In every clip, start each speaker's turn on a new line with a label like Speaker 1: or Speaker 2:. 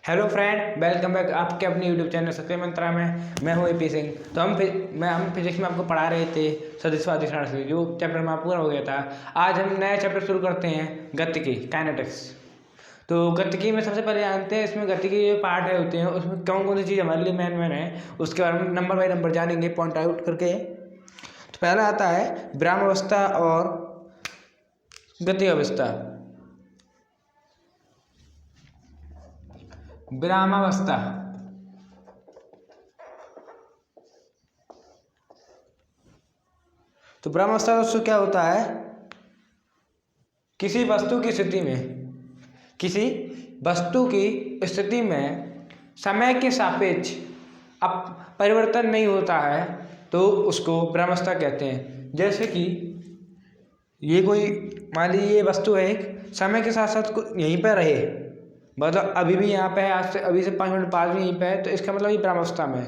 Speaker 1: Hello friend, welcome back आपके अपने YouTube channel सत्य मंत्रा में। मैं हूँ एपी सिंह। तो हम फिजिक्स में आपको पढ़ा रहे थे सदिश से जो चैप्टर हमारा पूरा हो गया था। आज हम नया चैप्टर शुरू करते हैं, गतिकी, काइनेटिक्स। तो गतिकी में सबसे पहले जानते हैं इसमें गतिकी के जो पार्ट है होते हैं उसमें कौन कौन सी चीज़ हमारे लिए मेन है, उसके बारे में नंबर बाई नंबर जानेंगे पॉइंट आउट करके। तो पहला आता है विरामावस्था और गति अवस्था। विरामावस्था तो विरामावस्था दोस्तों क्या होता है, किसी वस्तु की स्थिति में समय के सापेक्ष अब परिवर्तन नहीं होता है तो उसको विरामावस्था कहते हैं। जैसे कि ये कोई मान लीजिए ये वस्तु है, एक समय के साथ साथ यहीं पर रहे, मतलब अभी भी यहाँ पे है, आज से अभी से 5 मिनट बाद भी यहीं पे है, तो इसका मतलब ये विरामावस्था में है।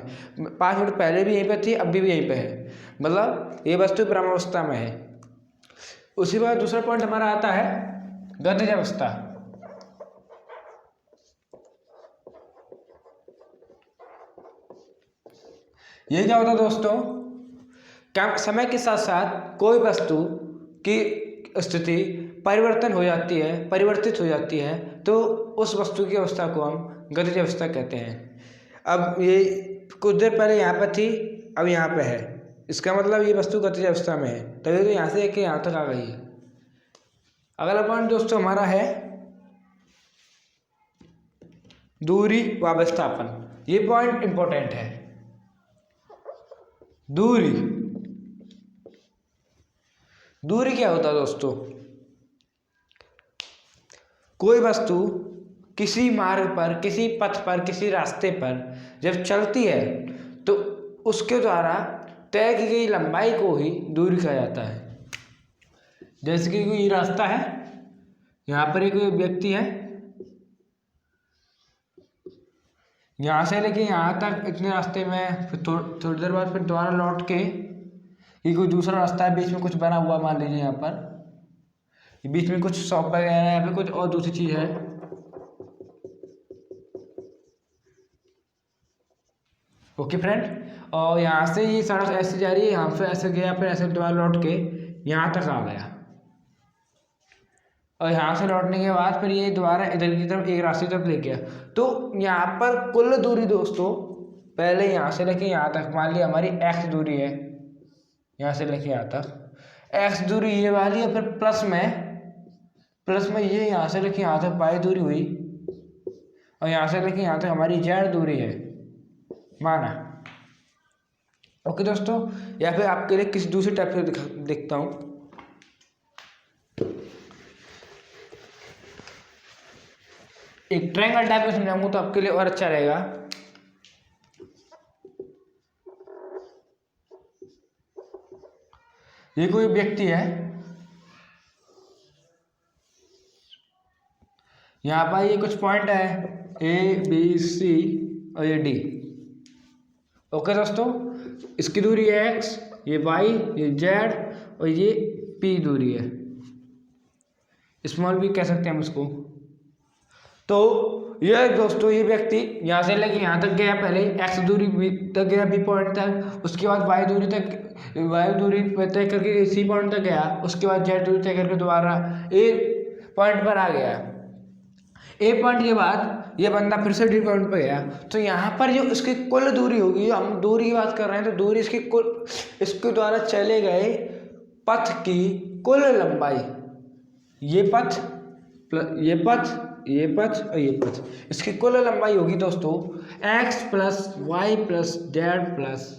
Speaker 1: 5 मिनट पहले भी यहीं पे थी, अभी भी यहीं पे है, मतलब ये वस्तु विरामावस्था में है। उसी बार दूसरा पॉइंट हमारा आता है गतिज अवस्था। ये क्या होता है दोस्तों, क्या समय के साथ साथ कोई वस्तु की स्थिति परिवर्तित हो जाती है तो उस वस्तु की अवस्था को हम गतिज अवस्था कहते हैं। अब ये कुछ देर पहले यहाँ पर थी, अब यहाँ पे है, इसका मतलब ये वस्तु गतिज अवस्था में है, तभी तो यहाँ से एक यहाँ तक आ गई है। अगला पॉइंट दोस्तों हमारा है दूरी व विस्थापन। ये पॉइंट इंपॉर्टेंट है। दूरी क्या होता है दोस्तों, कोई वस्तु किसी मार्ग पर, किसी पथ पर, किसी रास्ते पर जब चलती है तो उसके द्वारा तय की गई लंबाई को ही दूरी कहा जाता है। जैसे कि कोई रास्ता है, यहाँ पर एक व्यक्ति है, यहाँ से लेके यहाँ तक इतने रास्ते में, फिर थोड़ी देर बाद फिर दोबारा लौट के ये कोई दूसरा रास्ता है, बीच में कुछ बना हुआ मान लीजिए, यहाँ पर बीच में कुछ शॉप वगैरह है, यहाँ पे कुछ और दूसरी चीज़ है। ओके फ्रेंड, और यहाँ से ये सड़क ऐसे जा रही है, यहाँ से ऐसे गया, फिर ऐसे दोबारा लौट के यहाँ तक आ गया, और यहाँ से लौटने के बाद फिर ये दोबारा इधर की तरफ एक रास्ते तरफ ले गया। तो यहाँ पर कुल दूरी दोस्तों, पहले यहाँ से लेके यहाँ तक मान लिया हमारी x दूरी है, यहाँ से लेके यहाँ तक x दूरी ये वाली है, फिर प्लस में ये यहाँ से लेके यहाँ तक y दूरी हुई, और यहाँ से लेके यहाँ तक हमारी z दूरी है माना। ओके दोस्तों, या फिर आपके लिए किसी दूसरी टाइप से देखता हूँ। एक ट्रायंगल टाइप में समझाऊंगा तो आपके लिए और अच्छा रहेगा। ये कोई व्यक्ति है, यहाँ पर ये कुछ पॉइंट है A B C और ये D। ओके दोस्तों, इसकी दूरी है x, ये y, ये z और ये p दूरी है, स्मॉल भी कह सकते हैं हम इसको। तो ये दोस्तों ये व्यक्ति यहाँ से लेके यहाँ तक गया, पहले x दूरी तक गया b पॉइंट तक, उसके बाद y दूरी तय करके c पॉइंट तक गया, उसके बाद z दूरी तय करके दोबारा a पॉइंट पर आ गया। ए पॉइंट के बाद ये बंदा फिर से डी पॉइंट पर गया, तो यहाँ पर जो इसकी कुल दूरी होगी, हम दूरी की बात कर रहे हैं, तो दूरी इसके द्वारा चले गए पथ की कुल लंबाई, ये पथ और ये पथ, इसकी कुल लंबाई होगी दोस्तों x plus y plus z plus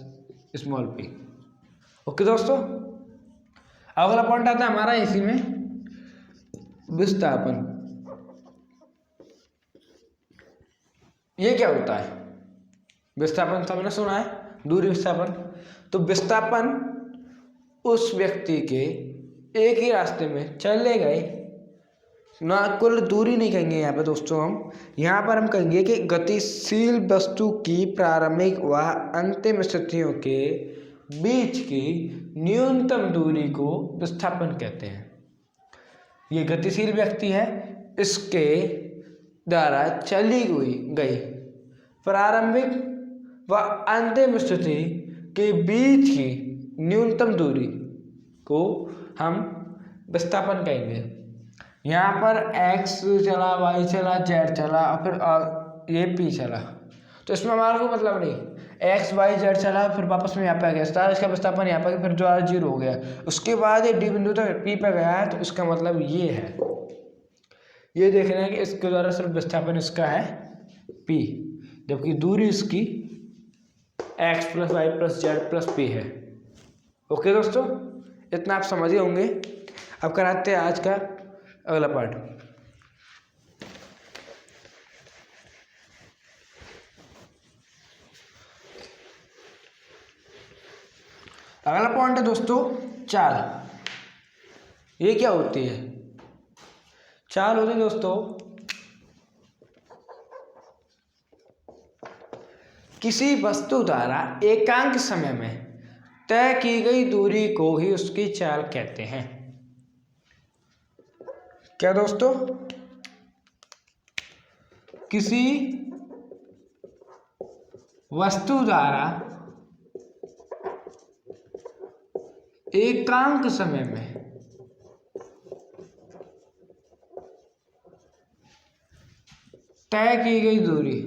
Speaker 1: small p। Okay दोस्तों, अगला पॉइंट आता है हमारा इसी में विस्थापन। ये क्या होता है विस्थापन, सबने सुना है, दूरी विस्थापन। तो विस्थापन उस व्यक्ति के एक ही रास्ते में चले गए, ना कुल दूरी नहीं कहेंगे यहाँ पे दोस्तों, हम कहेंगे कि गतिशील वस्तु की प्रारंभिक व अंतिम स्थितियों के बीच की न्यूनतम दूरी को विस्थापन कहते हैं। ये गतिशील व्यक्ति है, इसके द्वारा चली गई प्रारंभिक व अंतिम स्थिति के बीच की न्यूनतम दूरी को हम विस्थापन कहेंगे। यहाँ पर x चला, y चला, z चला और फिर ये p चला, तो इसमें हमारा कोई मतलब नहीं, x y z चला फिर वापस में यहाँ पे आ गया, इसका विस्थापन यहाँ पर फिर जो 0 हो गया, उसके बाद ये d बिंदु तक p पे गया है, तो इसका मतलब ये है, ये देखना है कि इसके द्वारा सिर्फ विस्थापन इसका है p, जबकि दूरी इसकी x plus y plus z plus p है। ओके दोस्तों, इतना आप समझे होंगे। अब कराते हैं आज का अगला पार्ट। अगला पॉइंट है दोस्तों चाल। ये क्या होती है? चाल होती है दोस्तों किसी वस्तु द्वारा एकांक समय में तय की गई दूरी को ही उसकी चाल कहते हैं। क्या दोस्तों? किसी वस्तु द्वारा एकांक समय में तय की गई दूरी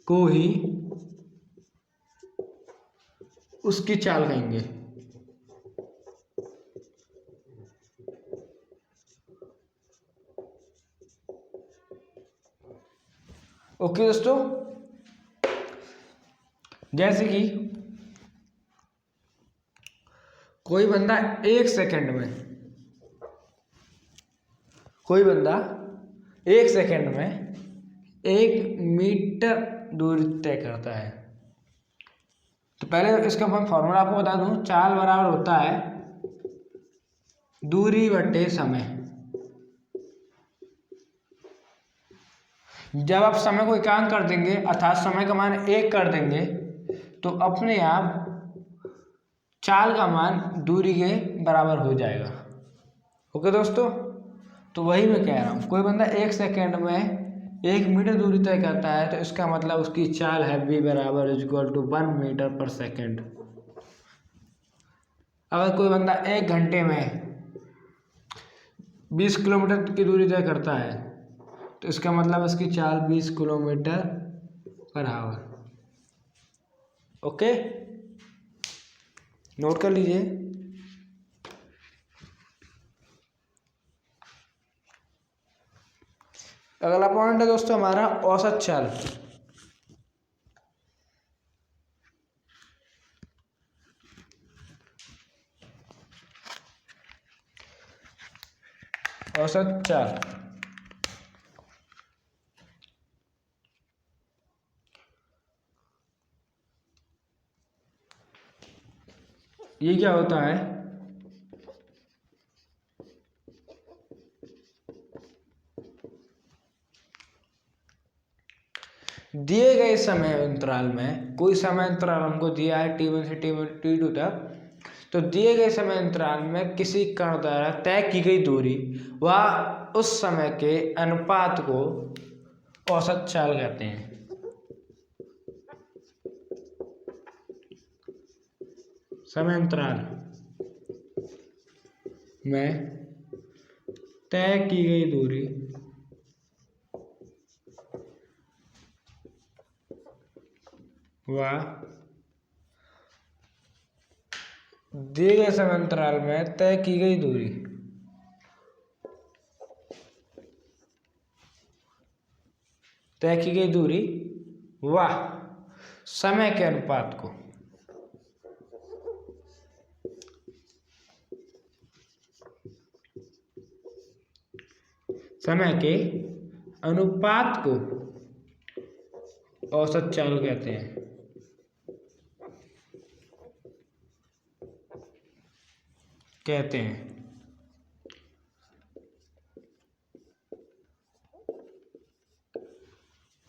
Speaker 1: को ही उसकी चाल कहेंगे। ओके दोस्तों, जैसे कि कोई बंदा 1 सेकंड में 1 मीटर दूरी तय करता है। तो पहले इसका मैं फॉर्मूला आपको बता दूं, चाल बराबर होता है दूरी बटे समय। जब आप समय को एकांक कर देंगे अर्थात समय का मान 1 कर देंगे तो अपने आप चाल का मान दूरी के बराबर हो जाएगा। ओके दोस्तों, तो वही मैं कह रहा हूँ, कोई बंदा 1 सेकंड में 1 मीटर दूरी तय करता है तो इसका मतलब उसकी चाल है v बराबर इक्वल टू 1 मीटर पर सेकंड। अगर कोई बंदा 1 घंटे में 20 किलोमीटर की दूरी तय करता है तो इसका मतलब इसकी चाल 20 kilometre per our. Okay, note कर लीजिए। अगला पॉइंट है दोस्तों हमारा औसत चाल। औसत चाल ये क्या होता है? दिए गए समय अंतराल में, कोई समय अंतराल हमको दिया है t1 से t2 तक, तो दिए गए समय अंतराल में किसी कण द्वारा तय की गई दूरी व उस समय के अनुपात को औसत चाल कहते हैं। समय अंतराल में तय की गई दूरी व दिए गए समय अंतराल में तय की गई दूरी व समय के अनुपात को औसत चाल कहते हैं।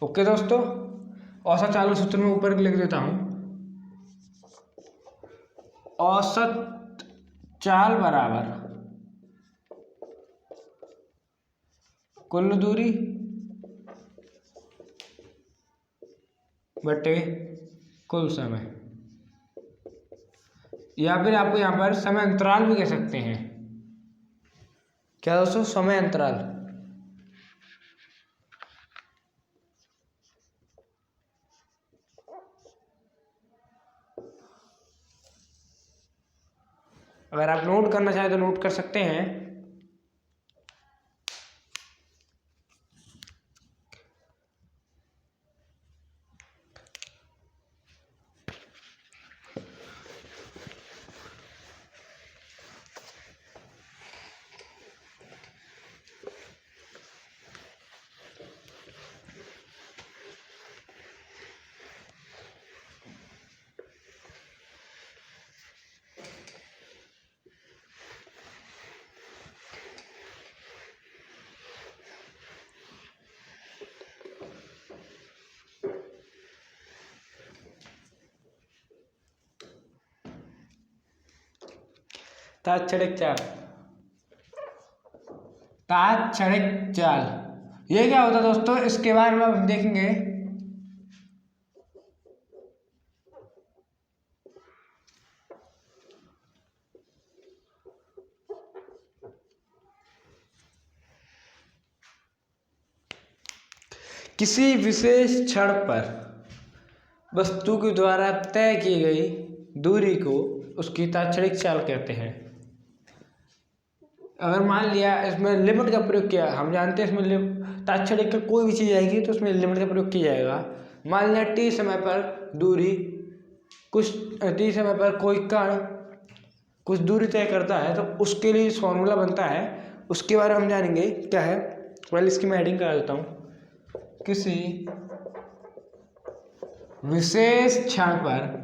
Speaker 1: ओके दोस्तों, औसत चाल सूत्र में ऊपर लिख देता हूं। औसत चाल बराबर कुल दूरी बटे कुल समय, या फिर आपको यहाँ पर समय अंतराल भी कह सकते हैं। क्या दोस्तों? समय अंतराल। अगर आप नोट करना चाहें तो नोट कर सकते हैं। तात्क्षणिक चाल। तात्क्षणिक चाल ये क्या होता है दोस्तों? इसके बारे में हम देखेंगे। किसी विशेष क्षण पर वस्तु के द्वारा तय की गई दूरी को उसकी तात्क्षणिक चाल कहते हैं। अगर मान लिया इसमें लिमिट का प्रयोग किया, हम जानते हैं इसमें तात्क्षणिक का कोई भी चीज़ आएगी तो उसमें लिमिट का प्रयोग किया जाएगा। मान लिया टी समय पर दूरी टी समय पर कोई कण कुछ दूरी तय करता है तो उसके लिए फॉर्मूला बनता है, उसके बारे में हम जानेंगे क्या है। पहले इसकी मैं हेडिंग करा देता हूँ। किसी विशेष क्षण पर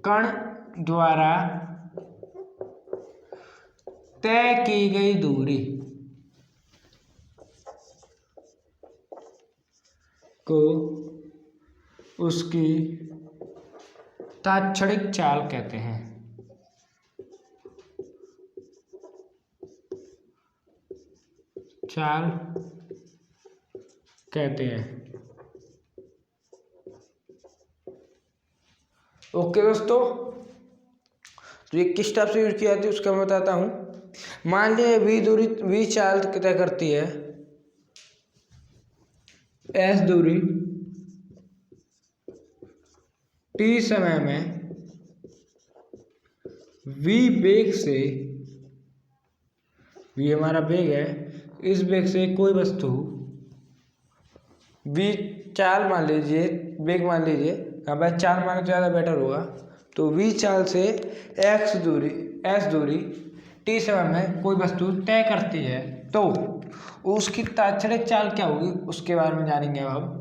Speaker 1: कण द्वारा तय की गई दूरी को उसकी तात्क्षणिक चाल कहते हैं। चाल कहते हैं। ओके दोस्तों, तो ये किस टाइप से यूज की जाती है उसका मैं बताता हूँ। मान लीजिए वी दूरी, वी चाल तय करती है एस दूरी टी समय में वी वेग से, वी हमारा वेग है, इस वेग से कोई वस्तु वी चाल मान लीजिए, वेग मान लीजिए, यहाँ पर चाल माने तो ज़्यादा बेटर होगा। तो वी चाल से एक्स दूरी, एस दूरी टी समय में कोई वस्तु तय करती है तो उसकी तात्क्षणिक चाल क्या होगी उसके बारे में जानेंगे अब।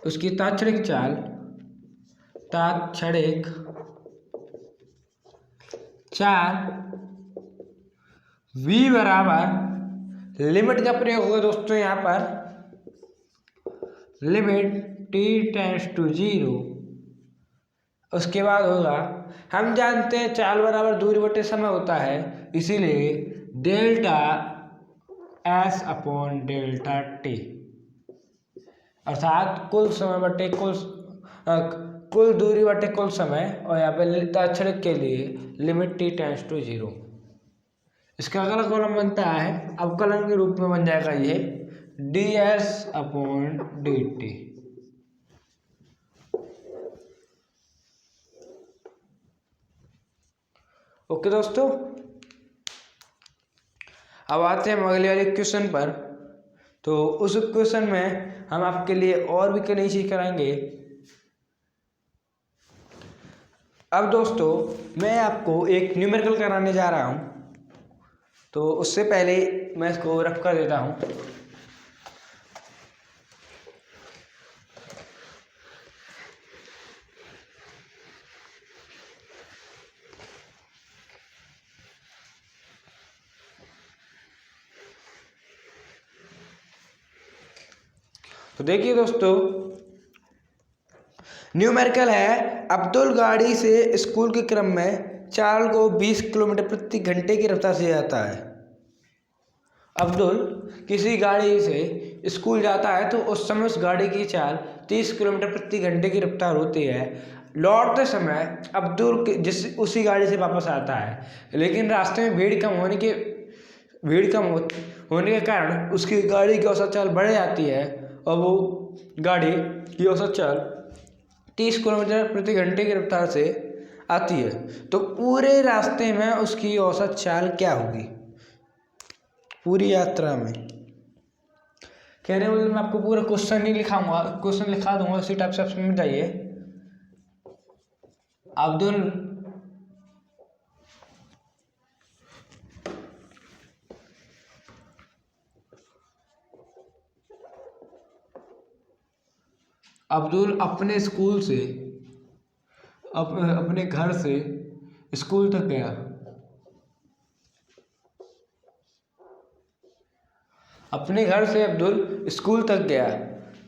Speaker 1: उसकी तात्क्षणिक चाल, तात्क्षणिक चाल v बराबर लिमिट का प्रयोग होगा दोस्तों। यहाँ पर लिमिट t टेंड्स टू 0, उसके बाद होगा, हम जानते हैं चाल बराबर दूरी बटे समय होता है, इसीलिए delta s upon delta t, अर्थात कुल समय बटे कुल दूरी बटे कुल समय, और यहाँ पे तात्क्षणिक के लिए लिमिट t टेंड्स टू 0। इसका अगला कॉलम बनता है अवकलन के रूप में बन जाएगा ये ds अपॉन dt। ओके दोस्तों, अब आते हैं अगले वाले क्वेश्चन पर। तो उस क्वेश्चन में हम आपके लिए और भी कई चीज कराएंगे। अब दोस्तों मैं आपको एक न्यूमेरिकल कराने जा रहा हूं, तो उससे पहले मैं इसको रफ कर देता हूं। तो देखिए दोस्तों, न्यूमेरिकल है, अब्दुल गाड़ी से स्कूल के क्रम में चाल को 20 किलोमीटर प्रति घंटे की रफ्तार से जाता है। अब्दुल किसी गाड़ी से स्कूल जाता है तो उस समय उस गाड़ी की चाल 30 किलोमीटर प्रति घंटे की रफ्तार होती है। लौटते समय अब्दुल उसी गाड़ी से वापस आता है, लेकिन रास्ते में भीड़ कम होने के कारण उसकी गाड़ी की औसत चाल बढ़ जाती है और वो गाड़ी की औसत चाल 30 किलोमीटर प्रति घंटे की रफ्तार से आती है। तो पूरे रास्ते में उसकी औसत चाल क्या होगी पूरी यात्रा में? कहने वाले मैं आपको पूरा क्वेश्चन नहीं लिखाऊंगा, क्वेश्चन लिखा दूंगा, उसी टाइप से आप समझ जाइए। अब्दुल अपने स्कूल से अपने घर से स्कूल तक गया। अपने घर से अब्दुल स्कूल तक गया।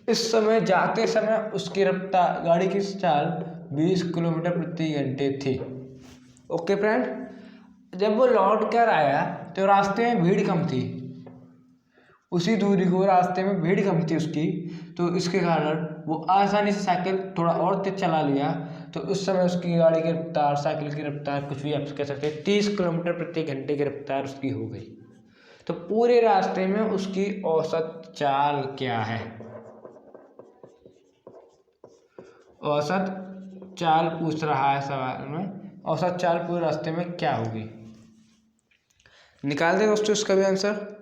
Speaker 1: इस समय जाते समय उसकी रफ्तार गाड़ी की चाल 20 किलोमीटर प्रति घंटे थी। ओके फ्रेंड, जब वो लौट कर आया तो रास्ते में भीड़ कम थी, उसी दूरी को रास्ते में भीड़ कम थी उसकी, तो इसके कारण वो आसानी से साइकिल थोड़ा और तेज चला लिया। तो उस समय उसकी गाड़ी की रफ्तार, साइकिल की रफ्तार, कुछ भी आप कह सकते हैं, 30 किलोमीटर प्रति घंटे की रफ्तार उसकी हो गई। तो पूरे रास्ते में उसकी औसत चाल क्या है? औसत चाल पूछ रहा है सवाल में, औसत चाल पूरे रास्ते में क्या होगी? निकाल दे दोस्तों इसका भी आंसर।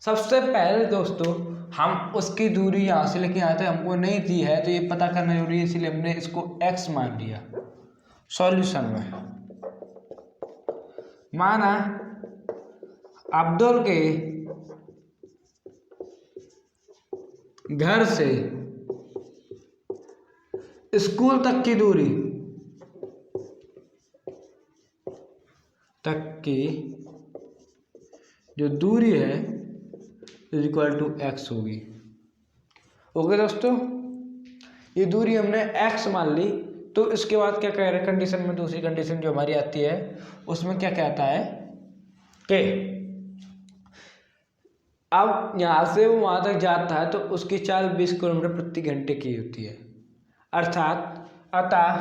Speaker 1: सबसे पहले दोस्तों हम उसकी दूरी यहाँ से लेके यहाँ तक हमको नहीं दी है, तो ये पता करना जरूरी है, इसलिए हमने इसको x मान लिया। सॉल्यूशन में माना अब्दुल के घर से स्कूल तक की दूरी जो दूरी है इज इक्वल टू x होगी। ओके दोस्तों, ये दूरी हमने x मान ली। तो इसके बाद क्या कह रहे हैं कंडीशन में, दूसरी कंडीशन जो हमारी आती है उसमें क्या कहता है कि अब यहाँ से वो वहाँ तक जाता है तो उसकी चाल 20 किलोमीटर प्रति घंटे की होती है। अतः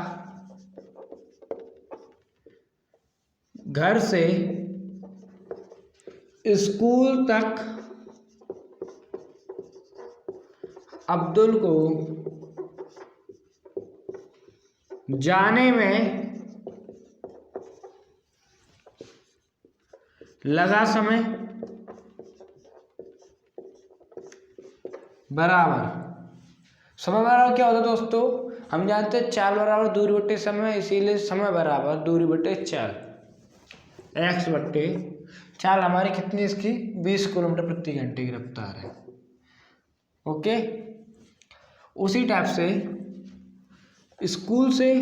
Speaker 1: घर से स्कूल तक अब्दुल को जाने में लगा समय बराबर। समय बराबर क्या होता है दोस्तों? हम जानते हैं चाल बराबर दूरी बटे समय, इसीलिए समय बराबर दूरी बटे चाल। x बटे चाल हमारी कितनी, इसकी 20 किलोमीटर प्रति घंटे की रफ्तार है। ओके, उसी टाइप से स्कूल से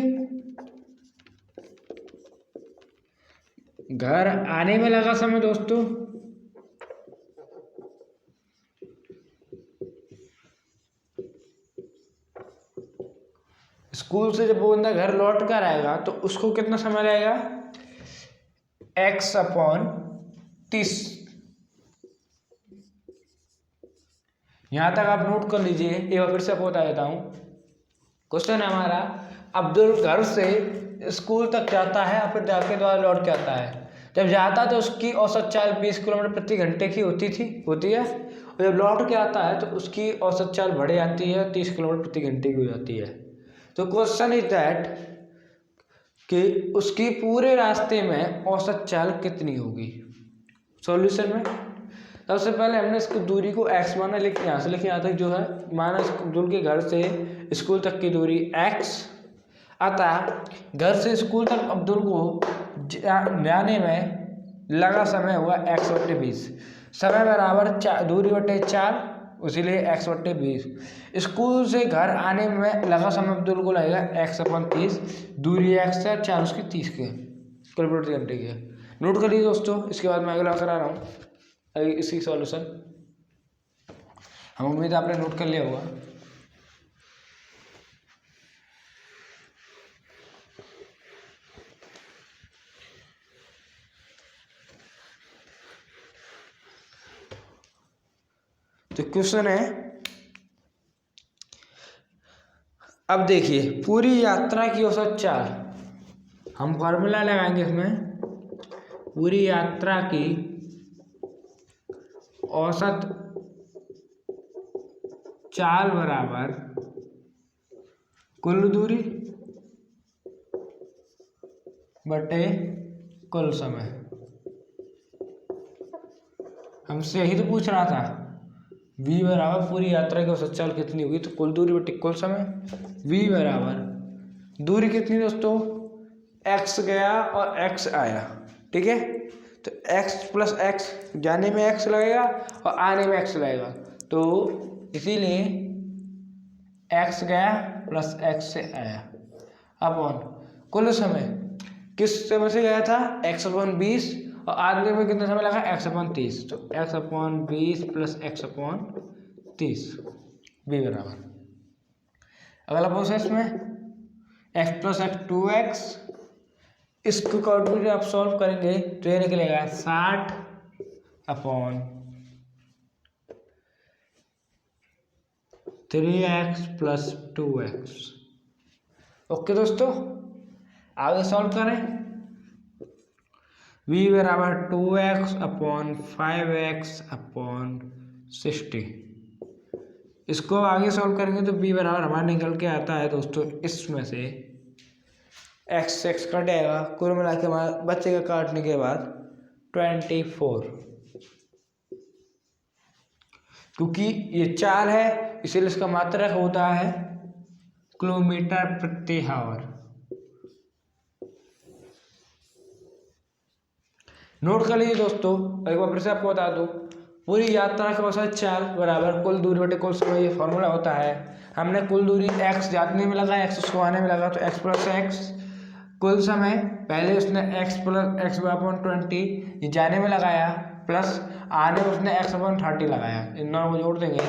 Speaker 1: घर आने में लगा समय दोस्तों, स्कूल से जब वो बंदा घर लौट कर आएगा तो उसको कितना समय लगेगा? x/30। यहां तक आप नोट कर लीजिए। एक बार फिर से बता देता हूं, क्वेश्चन है हमारा, अब्दुल घर से स्कूल तक जाता है, फिर जाके द्वारा लौट के आता है। जब जाता तो उसकी औसत चाल 20 किलोमीटर प्रति घंटे की होती है, और जब लौट के आता है तो उसकी औसत चाल बढ़ जाती है, 30 किलोमीटर प्रति घंटे की हो जाती है। तो क्वेश्चन इज दैट कि उसकी पूरे रास्ते में औसत चाल कितनी होगी। सॉल्यूशन में सबसे पहले हमने इसको दूरी को x माना, लेकिन यहाँ से लेके यहाँ तक जो है माना अब्दुल के घर से स्कूल तक की दूरी x। अतः घर से स्कूल तक अब्दुल को जाने में लगा समय हुआ x/20। समय बराबर दूरी बटे चाल, इसीलिए x/20। स्कूल से घर आने में लगा समय अब्दुल को लगेगा x/30। दूरी x है, चाल उसकी 30 के। किलोमीटर प्रति घंटे की है। नोट कर लीजिए दोस्तों। इसके बाद मैं अगला करा रहा हूँ इसकी सॉल्यूशन। हम उम्मीद आपने नोट कर लिया होगा। तो क्वेश्चन है, अब देखिए पूरी यात्रा की औसत चाल, हम फॉर्मूला लगाएंगे इसमें। पूरी यात्रा की औसत चाल बराबर कुल दूरी बटे कुल समय। हमसे यही तो पूछ रहा था, v बराबर पूरी यात्रा की औसत चाल कितनी होगी, तो कुल दूरी बटे कुल समय। v बराबर दूरी कितनी दोस्तों, x गया और x आया, ठीक है। तो x प्लस x, जाने में x लगेगा और आने में x लगेगा, तो इसीलिए x गया प्लस x से आया अपॉन कुल समय। किस समय से गया था, x/20 और आने में कितना समय लगा, x/30। तो x/20 प्लस x/30 v बराबर। अगला प्रोसेस में x प्लस x 2x, इसको कैलकुलेटर आप सॉल्व करेंगे तो ये निकलेगा 60 upon 3x plus 2x। Okay दोस्तों, आगे सॉल्व करें। v बराबर 2x अपॉन 5x अपॉन 60। इसको आगे सॉल्व करेंगे तो b बराबर हमारा निकल के आता है दोस्तों, इसमें से x कटेगा, कुल मिला के हमारा बच्चे का काटने के बाद 24। क्योंकि ये चाल है इसीलिए इसका मात्रक होता है किलोमीटर प्रति आवर। नोट कर लीजिए दोस्तों, एक बार फिर से आपको बता दूं, पूरी यात्रा का औसत चाल बराबर कुल दूरी बटे कुल समय, ये फॉर्मूला होता है। हमने कुल दूरी x जाने में लगा, x उसको आने में लगा, तो x प्लस x। कुल समय पहले उसने x प्लस x अपॉन 20 ये जाने में लगाया, प्लस आने में उसने x अपॉन 30 लगाया, इन दोनों को जोड़ देंगे,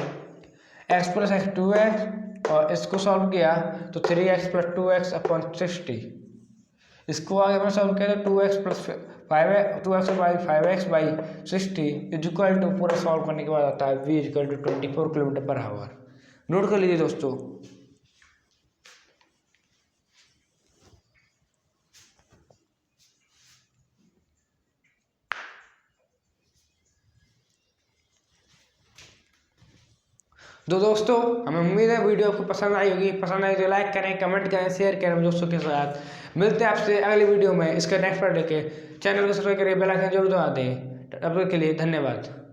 Speaker 1: x प्लस x 2x और इसको सॉल्व किया तो 3x प्लस 2x अपॉन 60। इसको आगे में सॉल्व किया तो 2x plus 2x by 5x by 60 equal to, पूरा सॉल्व करने के बाद आता है v equal to 24 kilometre per hour. Note कर लीजिए दोस्तों। दोस्तों हमें उम्मीद है वीडियो आपको पसंद आई होगी। पसंद आई तो लाइक करें, कमेंट करें, शेयर करें दोस्तों के साथ। मिलते हैं आपसे अगली वीडियो में। इसका नेक्स्ट पार्ट लेके चैनल को सब्सक्राइब करिए, बेल आइकन जरूर दबा दें। तब तक के लिए धन्यवाद।